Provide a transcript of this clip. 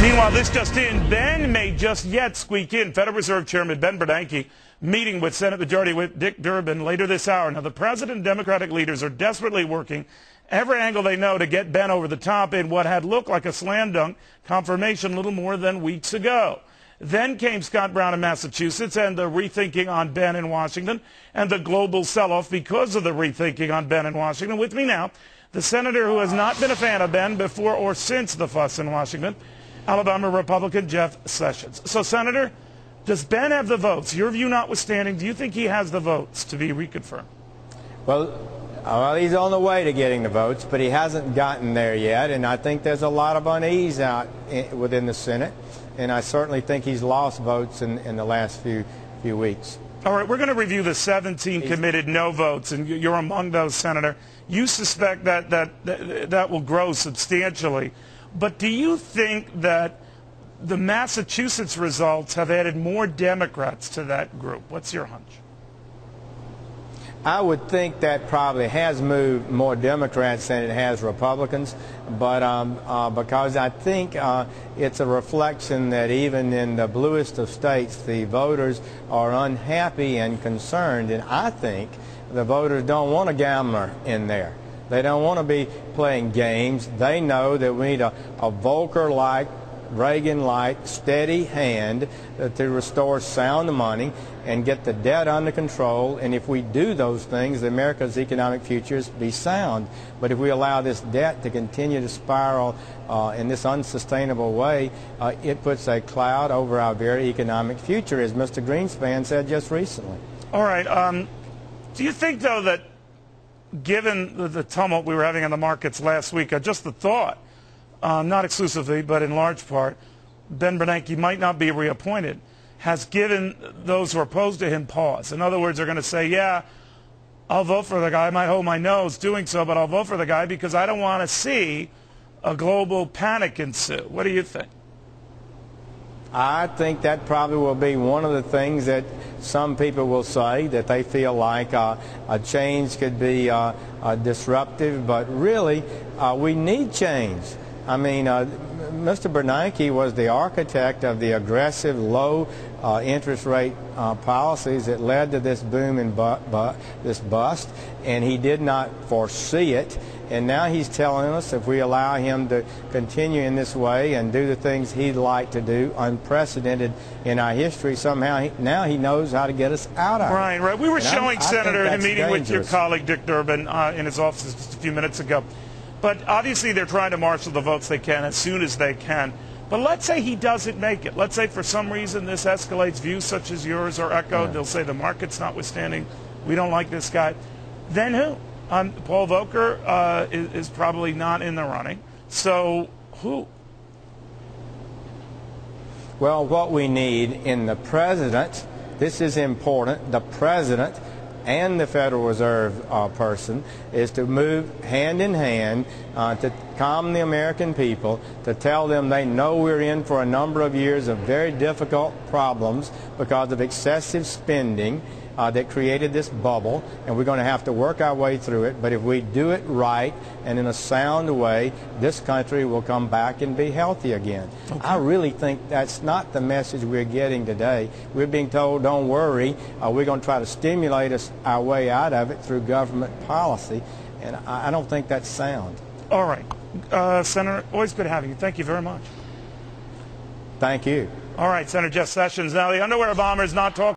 Meanwhile, this just in, Ben may just yet squeak in. Federal Reserve Chairman Ben Bernanke meeting with Senate Majority Whip Dick Durbin later this hour. Now, the president and Democratic leaders are desperately working every angle they know to get Ben over the top in what had looked like a slam dunk confirmation a little more than weeks ago. Then came Scott Brown in Massachusetts and the rethinking on Ben in Washington and the global sell-off because of the rethinking on Ben in Washington. With me now, the senator who has not been a fan of Ben before or since the fuss in Washington, Alabama Republican Jeff Sessions. So, Senator, does Ben have the votes? Your view notwithstanding, do you think he has the votes to be reconfirmed? Well, he's on the way to getting the votes, but he hasn't gotten there yet, and I think there's a lot of unease out within the Senate, and I certainly think he's lost votes in the last few weeks. All right, we're going to review the 17 committed no votes, and you're among those, Senator. You suspect that will grow substantially. But do you think that the Massachusetts results have added more Democrats to that group? What's your hunch? I would think that probably has moved more Democrats than it has Republicans, but because I think it's a reflection that even in the bluest of states, the voters are unhappy and concerned, and I think the voters don't want a gambler in there. They don't want to be playing games. They know that we need a Volcker-like, Reagan-like, steady hand to restore sound money and get the debt under control. And if we do those things, America's economic futures be sound. But if we allow this debt to continue to spiral in this unsustainable way, it puts a cloud over our very economic future, as Mr. Greenspan said just recently. All right. Do you think, though, that given the tumult we were having in the markets last week, just the thought, not exclusively, but in large part, Ben Bernanke might not be reappointed, has given those who are opposed to him pause? In other words, they're going to say, yeah, I'll vote for the guy. I might hold my nose doing so, but I'll vote for the guy because I don't want to see a global panic ensue. What do you think? I think that probably will be one of the things that some people will say, that they feel like a change could be disruptive, but really we need change. I mean, Mr. Bernanke was the architect of the aggressive low interest rate policies that led to this boom and this bust, and he did not foresee it. And now he's telling us if we allow him to continue in this way and do the things he'd like to do, unprecedented in our history, somehow now he knows how to get us out of it. Right. We were showing, Senator, him meeting dangerous. with your colleague Dick Durbin in his office just a few minutes ago. But obviously they're trying to marshal the votes they can as soon as they can. But let's say he doesn't make it. Let's say for some reason this escalates, views such as yours are echoed. Yeah. They'll say the market's notwithstanding, we don't like this guy. Then who? Paul Volcker is probably not in the running. So who? Well, what we need in the president, this is important, the president and the Federal Reserve person is to move hand in hand to calm the American people, to tell them they know we're in for a number of years of very difficult problems because of excessive spending that created this bubble, and we're going to have to work our way through it. But if we do it right and in a sound way, this country will come back and be healthy again. Okay. I really think that's not the message we're getting today. We're being told, don't worry, we're going to try to stimulate our way out of it through government policy, and I don't think that's sound. All right. Senator, always good having you. Thank you very much. Thank you. All right, Senator Jeff Sessions. Now, the underwear bomber is not talking.